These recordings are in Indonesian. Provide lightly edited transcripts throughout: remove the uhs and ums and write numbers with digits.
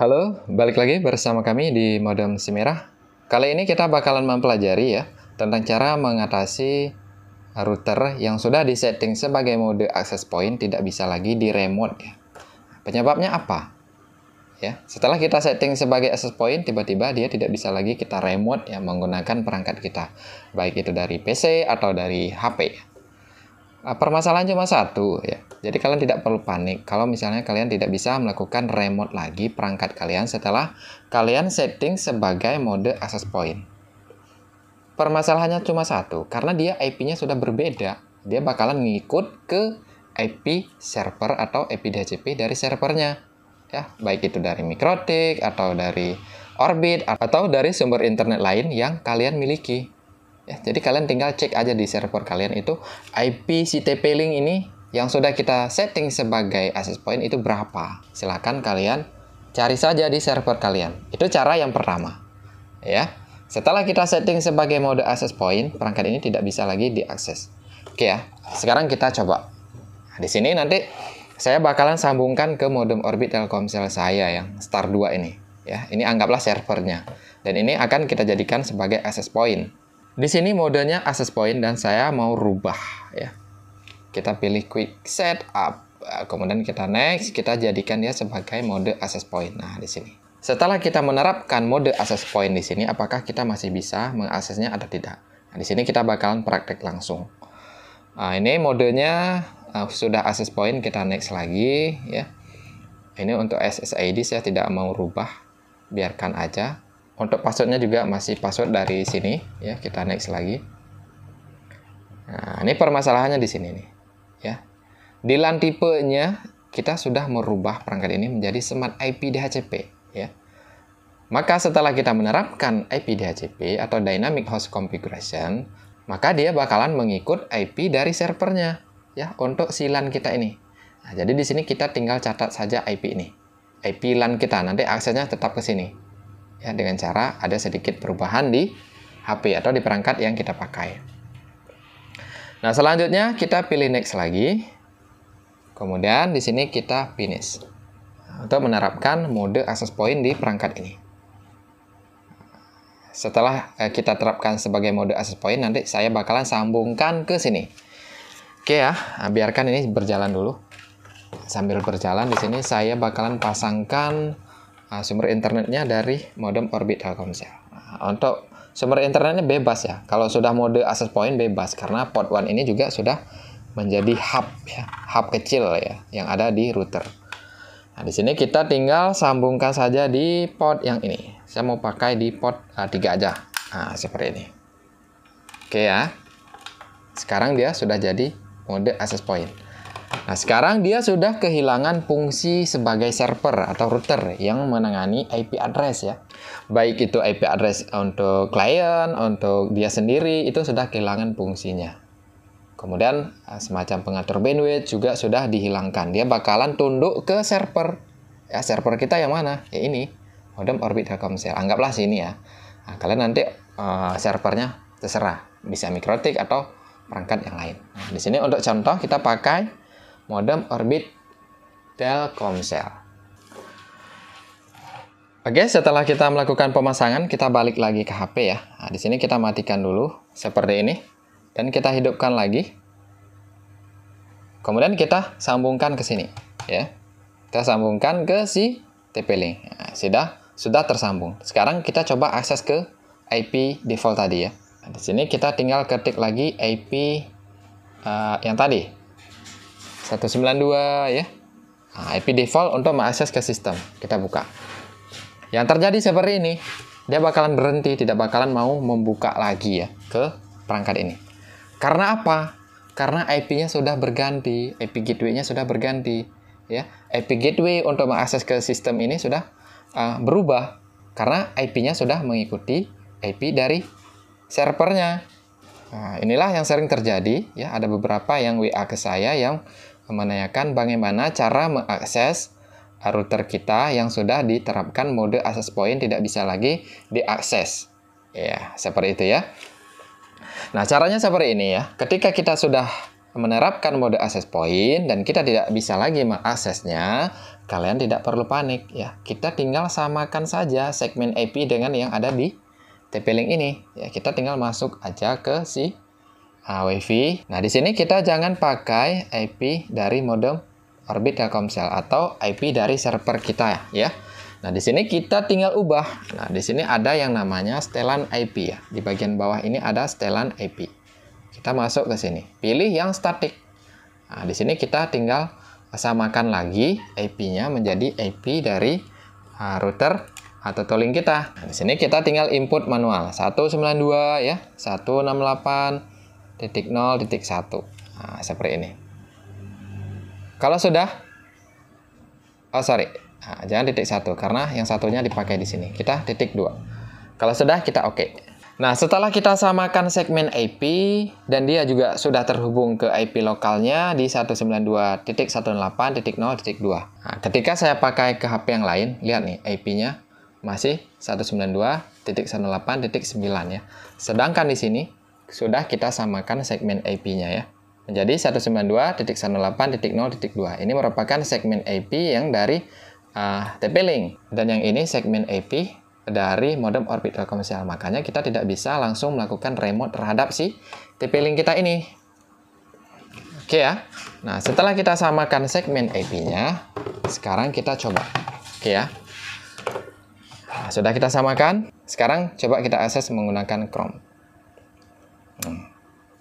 Halo, balik lagi bersama kami di Modem Simerah. Kali ini kita bakalan mempelajari ya tentang cara mengatasi router yang sudah disetting sebagai mode access point tidak bisa lagi di remote ya. Penyebabnya apa? Ya, setelah kita setting sebagai access point, tiba-tiba dia tidak bisa lagi kita remote ya menggunakan perangkat kita, baik itu dari PC atau dari HP. Permasalahan cuma satu ya. Jadi kalian tidak perlu panik kalau misalnya kalian tidak bisa melakukan remote lagi perangkat kalian setelah kalian setting sebagai mode access point. Permasalahannya cuma satu, karena dia IP-nya sudah berbeda. Dia bakalan ngikut ke IP server atau IP DHCP dari servernya. Ya, baik itu dari MikroTik atau dari Orbit atau dari sumber internet lain yang kalian miliki. Ya, jadi kalian tinggal cek aja di server kalian itu IP si TP-Link ini yang sudah kita setting sebagai access point itu berapa. Silahkan kalian cari saja di server kalian. Itu cara yang pertama. Ya. Setelah kita setting sebagai mode access point, perangkat ini tidak bisa lagi diakses. Oke ya. Sekarang kita coba. Nah, di sini nanti saya bakalan sambungkan ke modem Orbit Telkomsel saya yang Star 2 ini. Ya, ini anggaplah servernya. Dan ini akan kita jadikan sebagai access point. Di sini modenya access point dan saya mau rubah ya. Kita pilih quick setup, kemudian kita next, kita jadikan dia sebagai mode access point. Nah, di sini. Setelah kita menerapkan mode access point di sini, apakah kita masih bisa mengaksesnya atau tidak? Nah, di sini kita bakalan praktek langsung. Nah, ini modenya sudah access point, kita next lagi ya. Ini untuk SSID saya tidak mau rubah, biarkan aja. Untuk passwordnya juga masih password dari sini ya, kita next lagi. Nah, ini permasalahannya di sini nih ya. Di LAN tipenya kita sudah merubah perangkat ini menjadi Smart IP DHCP ya. Maka setelah kita menerapkan IP DHCP atau Dynamic Host Configuration, maka dia bakalan mengikut IP dari servernya ya untuk si LAN kita ini. Nah, jadi di sini kita tinggal catat saja IP ini. IP LAN kita, nanti aksesnya tetap ke sini. Ya, dengan cara ada sedikit perubahan di HP atau di perangkat yang kita pakai. Nah, selanjutnya kita pilih next lagi. Kemudian di sini kita finish. Untuk menerapkan mode access point di perangkat ini. Setelah kita terapkan sebagai mode access point, nanti saya bakalan sambungkan ke sini. Oke ya, biarkan ini berjalan dulu. Sambil berjalan di sini saya bakalan pasangkan sumber internetnya dari modem Orbit Telkomsel. Nah, untuk sumber internetnya bebas ya. Kalau sudah mode access point bebas karena port 1 ini juga sudah menjadi hub ya, hub kecil ya yang ada di router. Nah, di sini kita tinggal sambungkan saja di port yang ini. Saya mau pakai di port 3 aja. Nah, seperti ini. Oke ya. Sekarang dia sudah jadi mode access point. Nah, sekarang dia sudah kehilangan fungsi sebagai server atau router yang menangani IP address ya. Baik itu IP address untuk klien, untuk dia sendiri, itu sudah kehilangan fungsinya. Kemudian semacam pengatur bandwidth juga sudah dihilangkan. Dia bakalan tunduk ke server. Ya, server kita yang mana? Ya ini, modem Orbit Telkomsel. Anggaplah sini ya. Nah, kalian nanti servernya terserah, bisa MikroTik atau perangkat yang lain. Nah, di sini untuk contoh kita pakai modem Orbit Telkomsel. Oke, setelah kita melakukan pemasangan, kita balik lagi ke HP ya. Nah, di sini kita matikan dulu seperti ini dan kita hidupkan lagi. Kemudian kita sambungkan ke sini ya. Kita sambungkan ke si TP-Link. Nah, sudah tersambung. Sekarang kita coba akses ke IP default tadi ya. Nah, di sini kita tinggal ketik lagi IP yang tadi. 192 ya. Nah, IP default untuk mengakses ke sistem. Kita buka. Yang terjadi seperti ini, dia bakalan berhenti, tidak bakalan mau membuka lagi ya ke perangkat ini. Karena apa? Karena IP-nya sudah berganti, IP gateway-nya sudah berganti ya. IP gateway untuk mengakses ke sistem ini sudah berubah karena IP-nya sudah mengikuti IP dari servernya. Nah, inilah yang sering terjadi ya. Ada beberapa yang WA ke saya yang menanyakan bagaimana cara mengakses router kita yang sudah diterapkan mode access point tidak bisa lagi diakses. Ya, seperti itu ya. Nah, caranya seperti ini ya. Ketika kita sudah menerapkan mode access point dan kita tidak bisa lagi mengaksesnya, kalian tidak perlu panik ya. Kita tinggal samakan saja segmen IP dengan yang ada di TP-Link ini. Ya, kita tinggal masuk aja ke si WiFi. Nah, di sini kita jangan pakai IP dari modem Orbit Telkomsel atau IP dari server kita ya. Nah, di sini kita tinggal ubah. Nah, di sini ada yang namanya setelan IP ya. Di bagian bawah ini ada setelan IP. Kita masuk ke sini. Pilih yang statik. Nah, di sini kita tinggal samakan lagi IP-nya menjadi IP dari router atau tolling kita. Nah, di sini kita tinggal input manual 192 ya, 168.0.1. Nah, seperti ini. Kalau sudah jangan titik 1 karena yang satunya dipakai di sini. Kita titik 2. Kalau sudah kita oke. Nah, setelah kita samakan segmen IP dan dia juga sudah terhubung ke IP lokalnya di 192.168.0.2. Nah, ketika saya pakai ke HP yang lain, lihat nih IP-nya masih 192.168.9 ya. Sedangkan di sini sudah kita samakan segmen IP-nya ya. Menjadi 192.168.0.2. Ini merupakan segmen IP yang dari TP-Link dan yang ini segmen IP dari modem Orbit Telkomsel. Makanya kita tidak bisa langsung melakukan remote terhadap si TP-Link kita ini. Oke ya. Nah, setelah kita samakan segmen IP-nya, sekarang kita coba. Oke ya. Nah, sudah kita samakan. Sekarang coba kita akses menggunakan Chrome.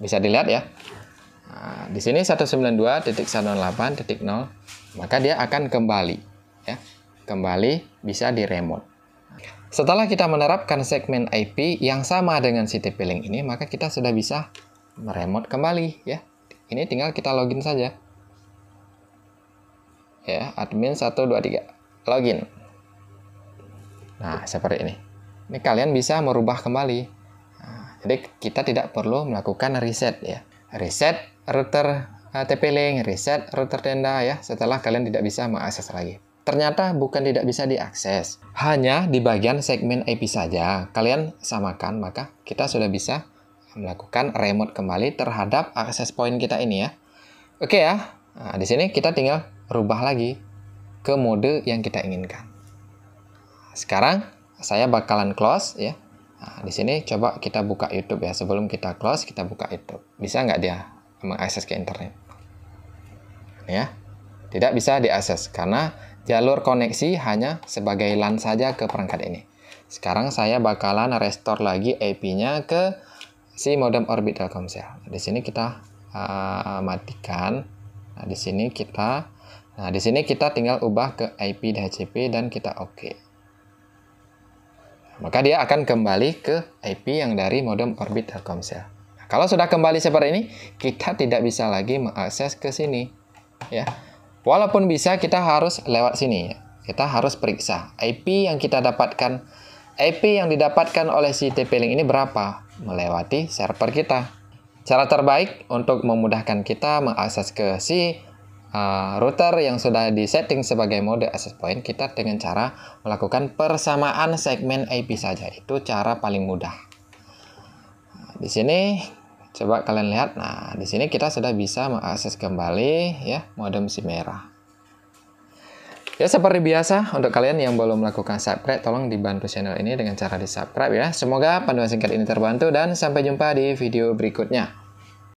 Bisa dilihat ya. Nah, di sini 192.168.0, maka dia akan kembali ya. Kembali bisa di remote. Setelah kita menerapkan segmen IP yang sama dengan si TP-Link ini, maka kita sudah bisa meremote kembali ya. Ini tinggal kita login saja. Ya, admin 123. Login. Nah, seperti ini. Ini kalian bisa merubah kembali. Nah, jadi kita tidak perlu melakukan reset ya. Reset router TP-Link, reset router tenda ya, setelah kalian tidak bisa mengakses lagi. Ternyata bukan tidak bisa diakses. Hanya di bagian segmen IP saja. Kalian samakan, maka kita sudah bisa melakukan remote kembali terhadap akses point kita ini ya. Oke ya. Nah, di sini kita tinggal rubah lagi ke mode yang kita inginkan. Sekarang saya bakalan close ya. Nah, di sini coba kita buka YouTube ya. Sebelum kita close, kita buka YouTube. Bisa nggak dia mengakses ke internet? Ya. Tidak bisa diakses karena jalur koneksi hanya sebagai LAN saja ke perangkat ini. Sekarang saya bakalan restore lagi IP-nya ke si modem Orbit Telkomsel. Di sini kita matikan. Nah, di sini kita tinggal ubah ke IP DHCP dan kita oke. Maka dia akan kembali ke IP yang dari modem Orbit Telkomsel. Nah, kalau sudah kembali seperti ini, kita tidak bisa lagi mengakses ke sini. Ya. Walaupun bisa, kita harus lewat sini. Kita harus periksa IP yang didapatkan oleh si TP-Link ini berapa, melewati server kita. Cara terbaik untuk memudahkan kita mengakses ke si router yang sudah disetting sebagai mode access point, kita dengan cara melakukan persamaan segmen IP saja. Itu cara paling mudah. Nah, di sini coba kalian lihat. Nah, di sini kita sudah bisa mengakses kembali ya modem Simera. Ya, seperti biasa untuk kalian yang belum melakukan subscribe, tolong dibantu channel ini dengan cara di subscribe ya. Semoga panduan singkat ini terbantu dan sampai jumpa di video berikutnya.